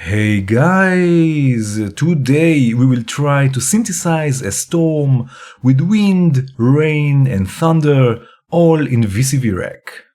Hey guys, today we will try to synthesize a storm with wind, rain and thunder all in VCV rack.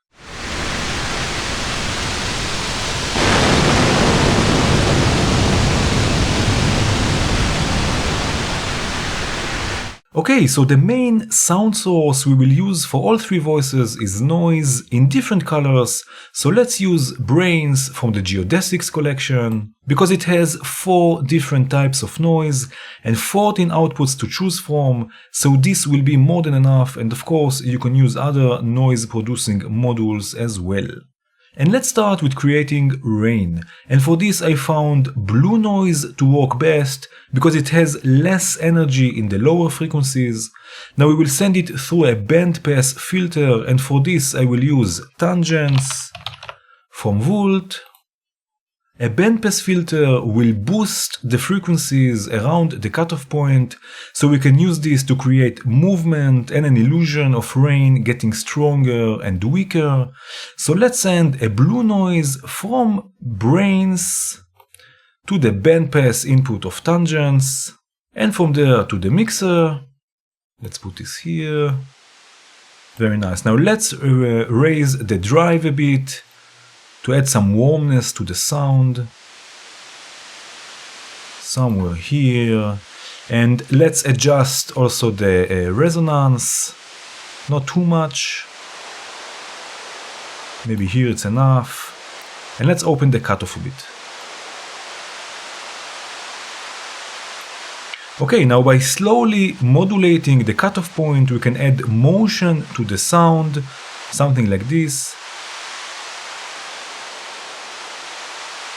Okay, so the main sound source we will use for all three voices is noise in different colors, so let's use Brains from the Geodesics collection, because it has 4 different types of noise and 14 outputs to choose from, so this will be more than enough, and of course you can use other noise producing modules as well. And let's start with creating rain, and for this I found blue noise to work best because it has less energy in the lower frequencies. Now we will send it through a bandpass filter, and for this I will use tangents from Volt. A bandpass filter will boost the frequencies around the cutoff point, so we can use this to create movement and an illusion of rain getting stronger and weaker. So let's send a blue noise from Brains to the bandpass input of tangents, and from there to the mixer. Let's put this here. Very nice. Now let's raise the drive a bit to add some warmness to the sound, somewhere here, and let's adjust also the resonance, not too much, maybe here it's enough, and let's open the cutoff a bit. Okay, now by slowly modulating the cutoff point we can add motion to the sound, something like this.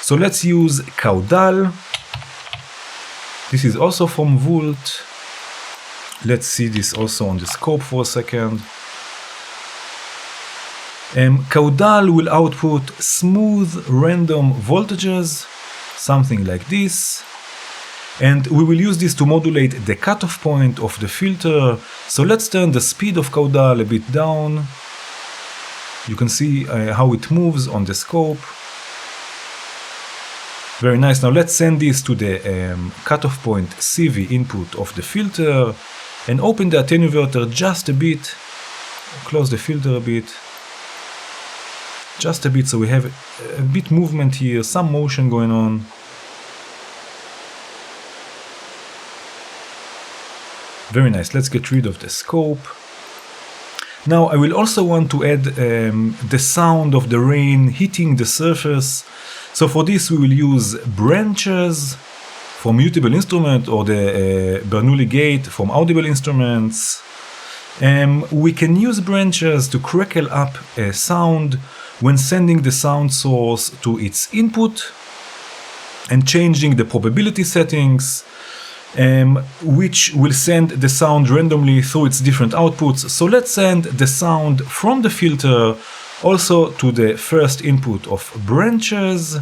So let's use caudal. This is also from Volt. Let's see this also on the scope for a second. Caudal will output smooth random voltages, something like this. And we will use this to modulate the cutoff point of the filter. So let's turn the speed of caudal a bit down. You can see how it moves on the scope. Very nice. Now let's send this to the cutoff point CV input of the filter and open the attenuator just a bit. Close the filter a bit. Just a bit, so we have a bit movement here, some motion going on. Very nice. Let's get rid of the scope. Now I will also want to add the sound of the rain hitting the surface. So for this we will use branches from Mutable Instrument or the Bernoulli gate from Audible Instruments. We can use branches to crackle up a sound when sending the sound source to its input and changing the probability settings, which will send the sound randomly through its different outputs. So let's send the sound from the filter also to the first input of branches.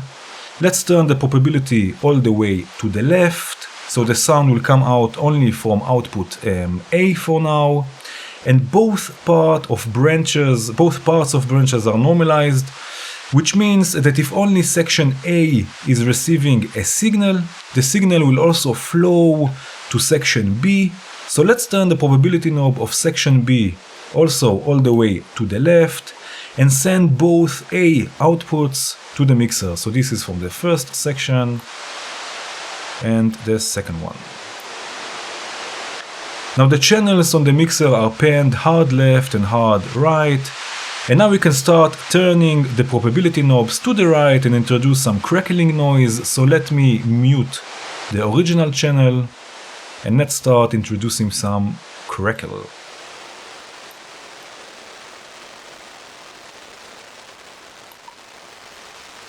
Let's turn the probability all the way to the left, so the sound will come out only from output A for now. And both parts of branches are normalized, which means that if only section A is receiving a signal, the signal will also flow to section B. So let's turn the probability knob of section B also all the way to the left and send both A outputs to the mixer. So this is from the first section and the second one. Now the channels on the mixer are panned hard left and hard right. And now we can start turning the probability knobs to the right and introduce some crackling noise. So let me mute the original channel and let's start introducing some crackle.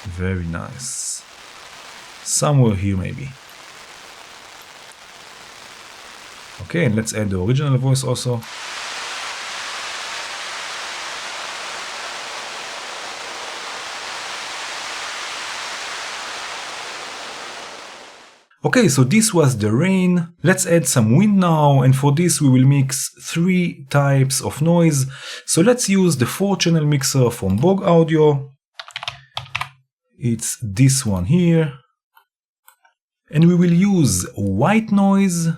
Very nice. Somewhere here maybe. Okay, and let's add the original voice also. Okay, so this was the rain. Let's add some wind now, and for this we will mix 3 types of noise. So let's use the 4-channel mixer from Bog Audio. It's this one here. And we will use white noise,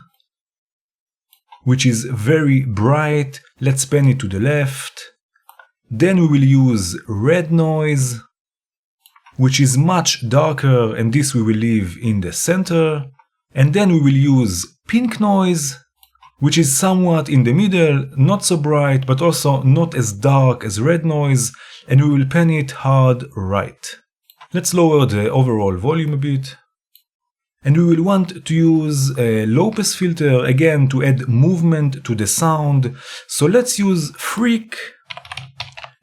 which is very bright. Let's pan it to the left. Then we will use red noise, which is much darker, and this we will leave in the center. And then we will use pink noise, which is somewhat in the middle, not so bright, but also not as dark as red noise, and we will pan it hard right. Let's lower the overall volume a bit. And we will want to use a low pass filter again to add movement to the sound. So let's use Freak,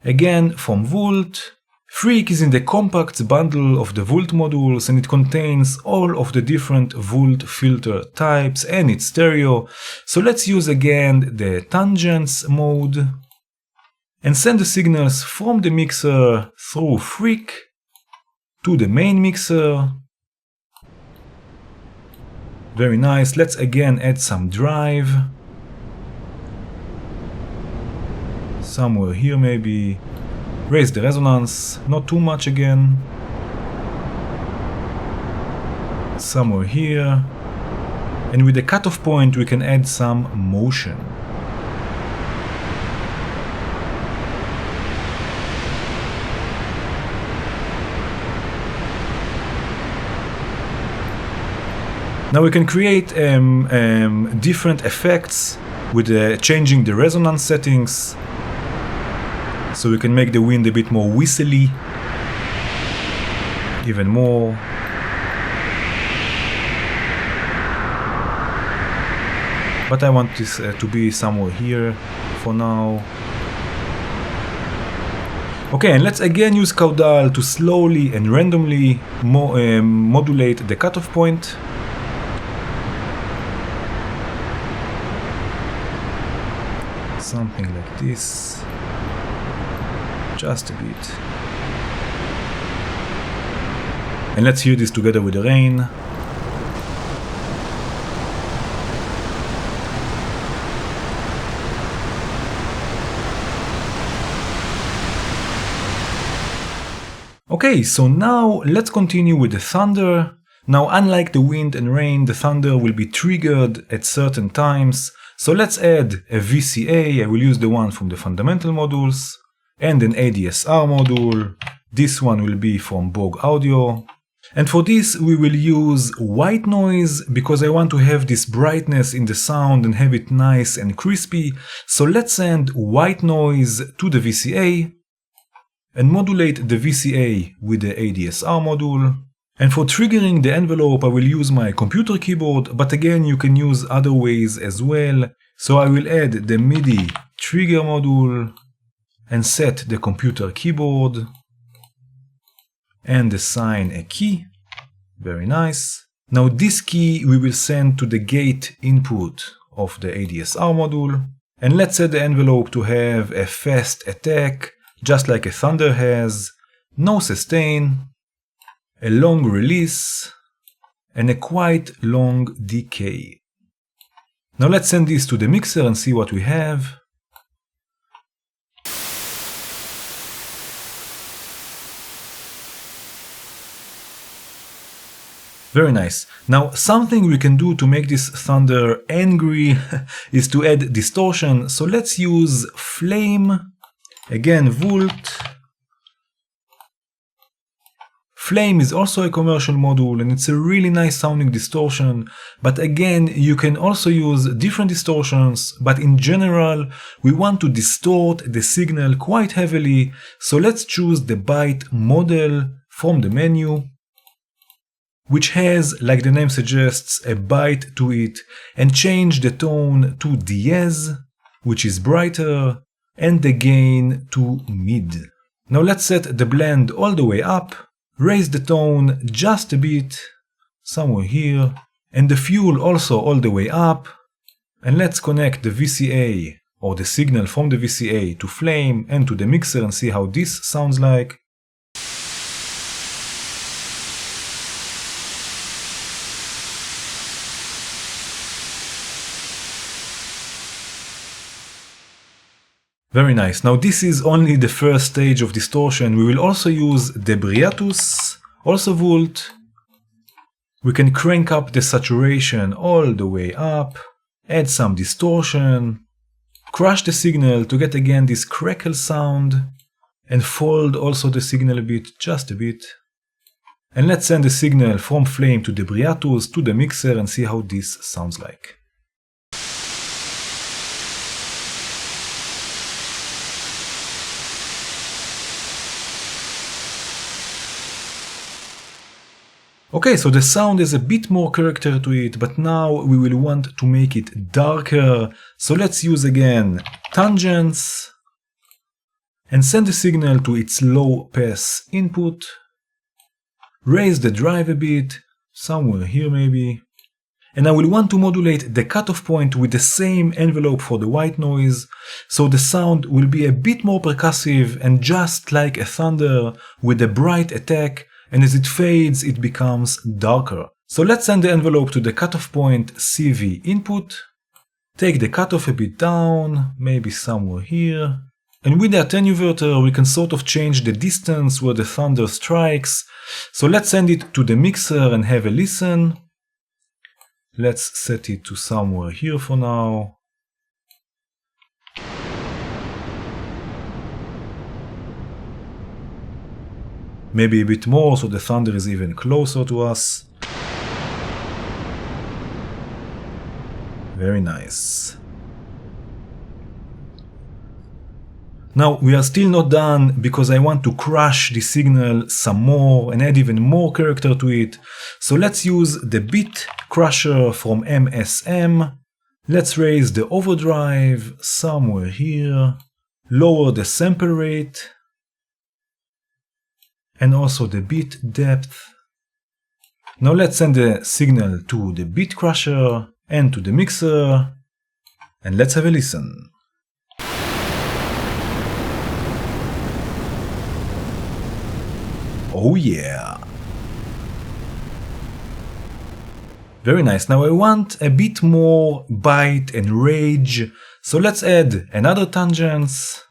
again from Volt. Freak is in the compact bundle of the Volt modules, and it contains all of the different Volt filter types, and it's stereo. So let's use again the tangents mode and send the signals from the mixer through Freak to the main mixer. Very nice. Let's again add some drive. Somewhere here maybe. Raise the resonance, not too much again. Somewhere here. And with the cutoff point we can add some motion. Now we can create different effects with changing the resonance settings. So we can make the wind a bit more whistly, even more. But I want this to be somewhere here for now. Okay, and let's again use caudal to slowly and randomly modulate the cutoff point. Something like this. Just a bit. And let's hear this together with the rain. Okay, so now let's continue with the thunder. Now, unlike the wind and rain, the thunder will be triggered at certain times. So let's add a VCA. I will use the one from the fundamental modules. And an adsr module. This one will be from Bog Audio. And for this we will use white noise because I want to have this brightness in the sound and have it nice and crispy. So let's send white noise to the VCA and modulate the VCA with the adsr module. And for triggering the envelope I will use my computer keyboard, but again you can use other ways as well. So I will add the midi trigger module and set the computer keyboard and assign a key. Very nice. Now this key we will send to the gate input of the adsr module. And let's set the envelope to have a fast attack, just like a thunder has, no sustain, a long release, and a quite long decay. Now let's send this to the mixer and see what we have. Very nice. Now something we can do to make this thunder angry is to add distortion. So let's use Flame, again Volt. Flame is also a commercial module and it's a really nice sounding distortion, but again you can also use different distortions, but in general we want to distort the signal quite heavily, so let's choose the byte model from the menu, which has, like the name suggests, a byte to it, and change the tone to diez, which is brighter, and the gain to mid. Now let's set the blend all the way up, raise the tone just a bit, somewhere here, and the fuel also all the way up, and let's connect the VCA, or the signal from the VCA, to Flame and to the mixer and see how this sounds like. Very nice. Now this is only the first stage of distortion. We will also use Debriatus, also Volt, We can crank up the saturation all the way up, add some distortion, crush the signal to get again this crackle sound, and fold also the signal a bit, just a bit. And let's send the signal from flame to the Briatus to the mixer and see how this sounds like. Okay, so the sound has a bit more character to it, but now we will want to make it darker. So let's use again tangents and send the signal to its low pass input. Raise the drive a bit, somewhere here maybe. And I will want to modulate the cutoff point with the same envelope for the white noise, so the sound will be a bit more percussive and just like a thunder with a bright attack, and as it fades it becomes darker. So let's send the envelope to the cutoff point CV input, take the cutoff a bit down, maybe somewhere here, and with the attenuator we can sort of change the distance where the thunder strikes. So let's send it to the mixer and have a listen. Let's set it to somewhere here for now. Maybe a bit more so the thunder is even closer to us. Very nice. Now we are still not done because I want to crush the signal some more and add even more character to it. So let's use the bit crusher from MSM. Let's raise the overdrive somewhere here, lower the sample rate, and also the bit depth. Now let's send the signal to the bit crusher and to the mixer, and let's have a listen. Oh yeah! Very nice. Now I want a bit more bite and rage, so let's add another tangents.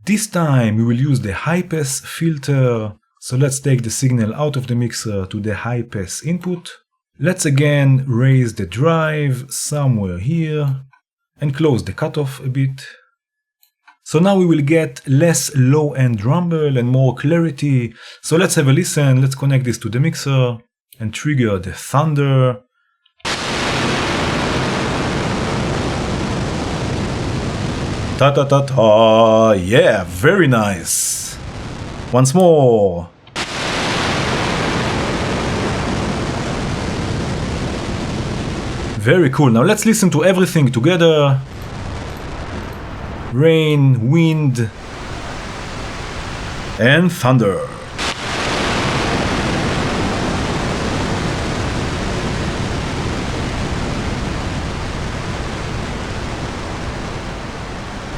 This time we will use the high pass filter, so let's take the signal out of the mixer to the high pass input. Let's again raise the drive somewhere here and close the cutoff a bit. So now we will get less low end rumble and more clarity. So let's have a listen, let's connect this to the mixer and trigger the thunder. Ta ta ta ta, yeah, very nice. Once more. Very cool. Now let's listen to everything together. Rain, wind, and thunder.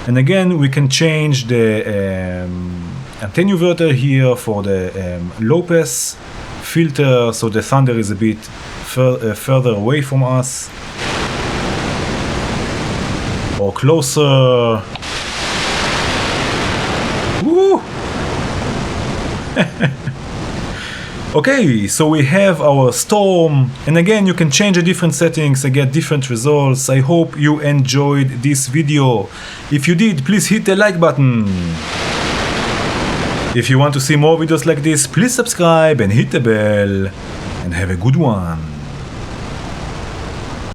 And again, we can change the attenuator here for the low pass filter, so the thunder is a bit further away from us, or closer. Woo! Okay, so we have our storm, and again you can change the different settings and get different results. I hope you enjoyed this video. If you did, please hit the like button. If you want to see more videos like this, please subscribe and hit the bell, and have a good one.